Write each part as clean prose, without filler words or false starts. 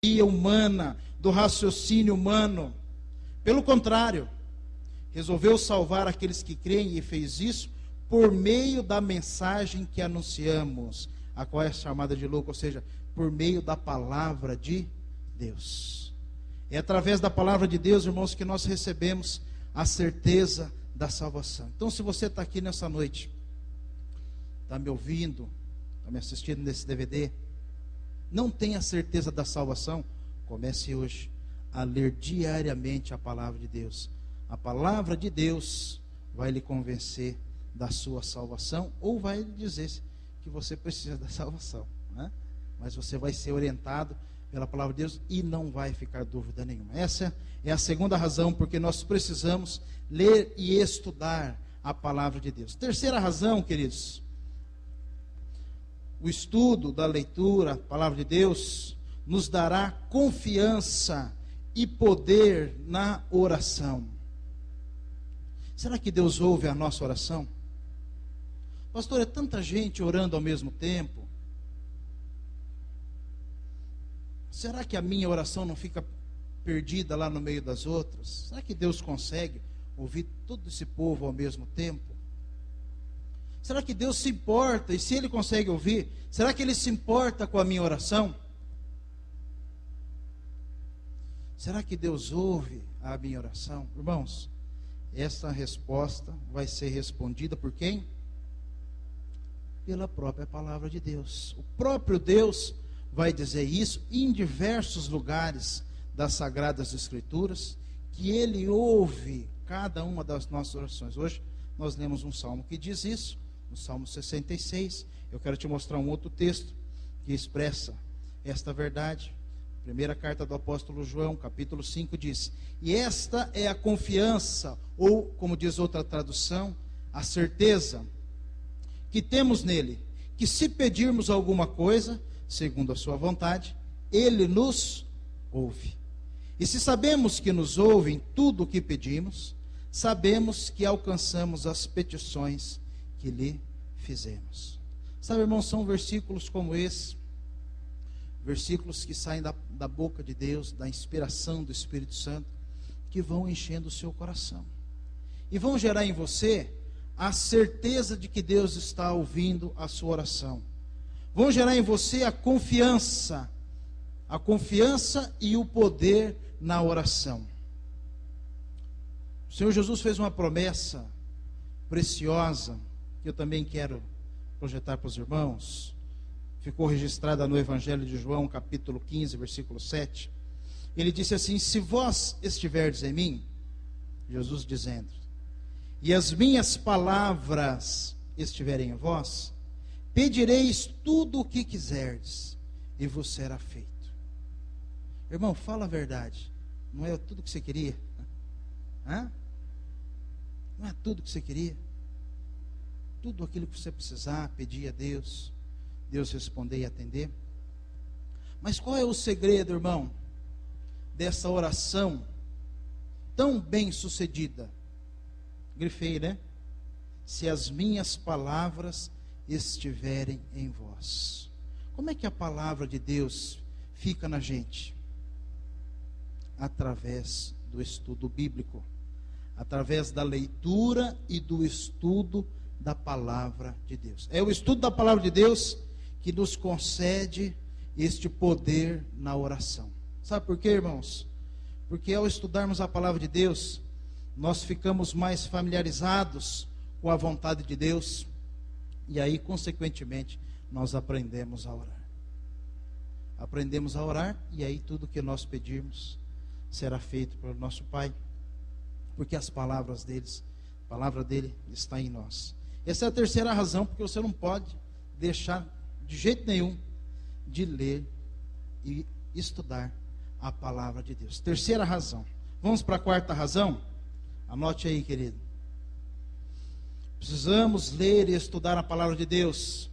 humana, do raciocínio humano. Pelo contrário, resolveu salvar aqueles que creem e fez isso por meio da mensagem que anunciamos, a qual é chamada de louco, ou seja, por meio da palavra de Deus. É através da palavra de Deus, irmãos, que nós recebemos a certeza da salvação. Então, se você está aqui nessa noite, está me ouvindo, está me assistindo nesse DVD, não tem a certeza da salvação, comece hoje a ler diariamente a palavra de Deus. A palavra de Deus vai lhe convencer da sua salvação, ou vai lhe dizer que você precisa da salvação, né? Mas você vai ser orientado pela palavra de Deus e não vai ficar dúvida nenhuma. Essa é a segunda razão porque nós precisamos ler e estudar a palavra de Deus. Terceira razão, queridos, o estudo da leitura, a palavra de Deus, nos dará confiança e poder na oração. Será que Deus ouve a nossa oração? Pastor, é tanta gente orando ao mesmo tempo. Será que a minha oração não fica perdida lá no meio das outras? Será que Deus consegue ouvir todo esse povo ao mesmo tempo? Será que Deus se importa? E se Ele consegue ouvir, será que Ele se importa com a minha oração? Será que Deus ouve a minha oração? Irmãos, essa resposta vai ser respondida por quem? Pela própria palavra de Deus. O próprio Deus vai dizer isso em diversos lugares das Sagradas Escrituras, que Ele ouve cada uma das nossas orações. Hoje nós lemos um salmo que diz isso, no Salmo 66. Eu quero te mostrar um outro texto que expressa esta verdade. Primeira carta do apóstolo João, capítulo 5, diz: e esta é a confiança, ou como diz outra tradução, a certeza que temos nele, que se pedirmos alguma coisa, segundo a sua vontade, Ele nos ouve. E se sabemos que nos ouve em tudo o que pedimos, sabemos que alcançamos as petições que lhe fizemos. Sabe, irmãos, são versículos como esse, versículos que saem da boca de Deus, da inspiração do Espírito Santo, que vão enchendo o seu coração e vão gerar em você a certeza de que Deus está ouvindo a sua oração. Vão gerar em você a confiança e o poder na oração. O Senhor Jesus fez uma promessa preciosa, que eu também quero projetar para os irmãos. Ficou registrada no Evangelho de João, capítulo 15, versículo 7. Ele disse assim: se vós estiverdes em mim, Jesus dizendo, e as minhas palavras estiverem em vós, pedireis tudo o que quiserdes, e vos será feito. Irmão, fala a verdade. Não é tudo que você queria? Hã? Não é tudo que você queria? Tudo aquilo que você precisar, pedir a Deus, Deus responder e atender. Mas qual é o segredo, irmão, dessa oração tão bem sucedida? Grifei, né? Se as minhas palavras estiverem em vós. Como é que a palavra de Deus fica na gente? Através do estudo bíblico, através da leitura e do estudo da palavra de Deus. É o estudo da palavra de Deus que nos concede este poder na oração. Sabe por quê, irmãos? Porque ao estudarmos a palavra de Deus, nós ficamos mais familiarizados com a vontade de Deus, e aí, consequentemente, nós aprendemos a orar. Aprendemos a orar, e aí tudo que nós pedirmos será feito pelo nosso Pai, porque as palavras deles, a palavra dele está em nós. Essa é a terceira razão, porque você não pode deixar de jeito nenhum de ler e estudar a palavra de Deus. Terceira razão. Vamos para a quarta razão? Anote aí, querido. Precisamos ler e estudar a palavra de Deus,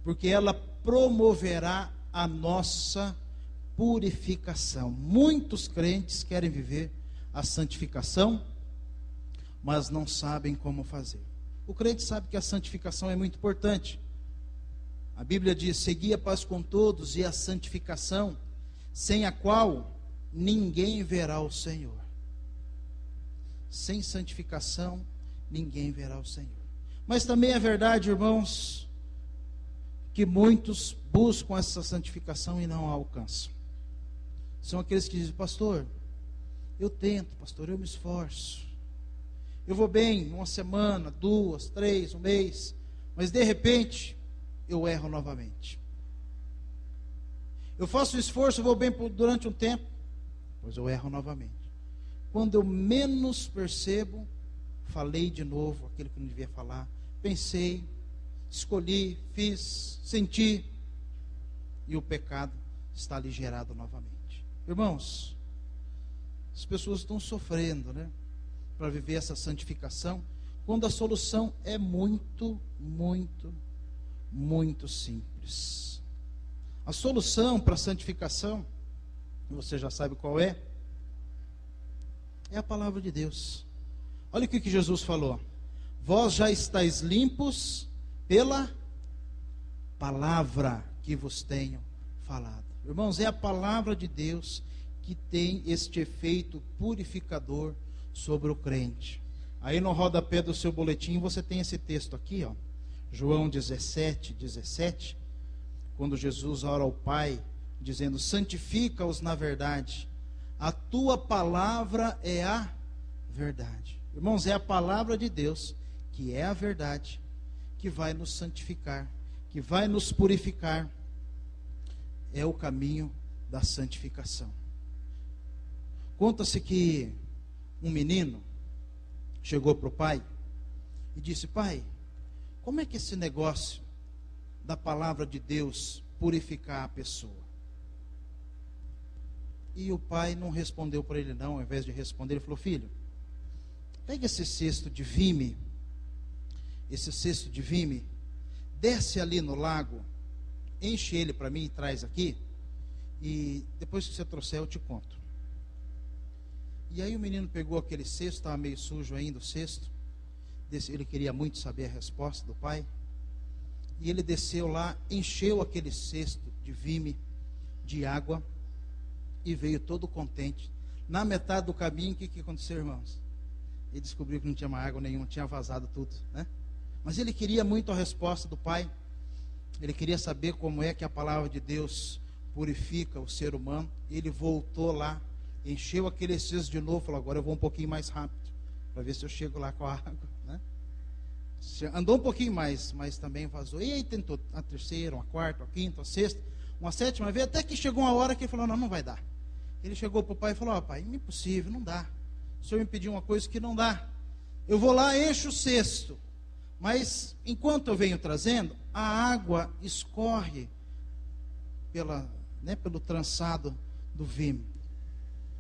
porque ela promoverá a nossa purificação. Muitos crentes querem viver a santificação, mas não sabem como fazer. O crente sabe que a santificação é muito importante. A Bíblia diz: segui a paz com todos e a santificação, sem a qual ninguém verá o Senhor. Sem santificação, ninguém verá o Senhor. Mas também é verdade, irmãos, que muitos buscam essa santificação e não a alcançam. São aqueles que dizem: pastor, eu tento, pastor, eu me esforço. Eu vou bem uma semana, 2, 3, um mês, mas de repente eu erro novamente. Eu faço um esforço, vou bem durante um tempo, pois eu erro novamente. Quando eu menos percebo, falei de novo aquilo que não devia falar, pensei, escolhi, fiz, senti, e o pecado está ali gerado novamente. Irmãos, as pessoas estão sofrendo, né, para viver essa santificação, quando a solução é muito, muito, muito simples. A solução para a santificação, você já sabe qual é a palavra de Deus. Olha o que Jesus falou: vós já estáis limpos pela palavra que vos tenho falado. Irmãos, é a palavra de Deus que tem este efeito purificador sobre o crente. Aí no rodapé do seu boletim você tem esse texto aqui, ó, João 17:17, quando Jesus ora ao Pai, dizendo: santifica-os na verdade, a tua palavra é a verdade. Irmãos, é a palavra de Deus, que é a verdade, que vai nos santificar, que vai nos purificar. É o caminho da santificação. Conta-se que um menino chegou para o pai e disse: pai, como é que esse negócio da palavra de Deus purificar a pessoa? E o pai não respondeu para ele não. Ao invés de responder, ele falou: filho, pega esse cesto de vime, desce ali no lago, enche ele para mim e traz aqui, e depois que você trouxer eu te conto. E aí o menino pegou aquele cesto, estava meio sujo ainda o cesto, ele queria muito saber a resposta do pai, e ele desceu lá, encheu aquele cesto de vime, de água, e veio todo contente. Na metade do caminho, o que aconteceu, irmãos? Ele descobriu que não tinha mais água nenhuma, tinha vazado tudo, né? Mas ele queria muito a resposta do pai. Ele queria saber como é que a palavra de Deus purifica o ser humano. Ele voltou lá, encheu aquele cesto de novo, falou: agora eu vou um pouquinho mais rápido, para ver se eu chego lá com a água, né? Andou um pouquinho mais, mas também vazou. E aí tentou a terceira, uma quarta, uma quinta, uma sexta, uma sétima vez, até que chegou uma hora que ele falou: não vai dar. Ele chegou para o pai e falou: pai, é impossível, não dá. O senhor me pediu uma coisa que não dá. Eu vou lá, encho o cesto, mas enquanto eu venho trazendo, a água escorre pelo trançado do vime.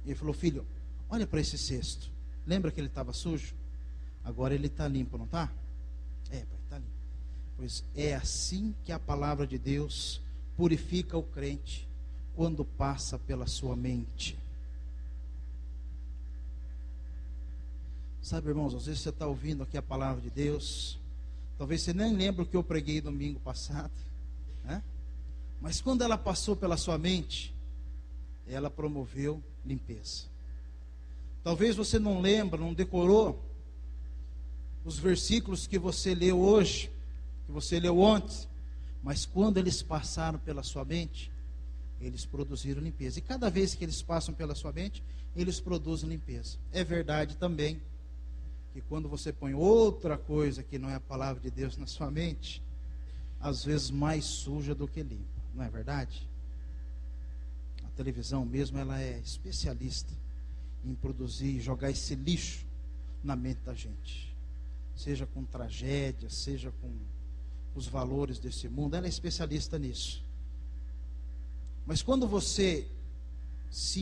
Ele falou: filho, olha para esse cesto. Lembra que ele estava sujo? Agora ele está limpo, não está? É, pai, está limpo. Pois é assim que a palavra de Deus purifica o crente quando passa pela sua mente. Sabe, irmãos, às vezes você está ouvindo aqui a palavra de Deus, talvez você nem lembre o que eu preguei domingo passado, né? Mas quando ela passou pela sua mente, ela promoveu limpeza. Talvez você não lembra, não decorou os versículos que você leu hoje, que você leu ontem, mas quando eles passaram pela sua mente, eles produziram limpeza. E cada vez que eles passam pela sua mente, eles produzem limpeza. É verdade também que quando você põe outra coisa que não é a palavra de Deus na sua mente, às vezes mais suja do que limpa, não é verdade? A televisão mesmo, ela é especialista em produzir, jogar esse lixo na mente da gente, seja com tragédia, seja com os valores desse mundo, ela é especialista nisso. Mas quando você se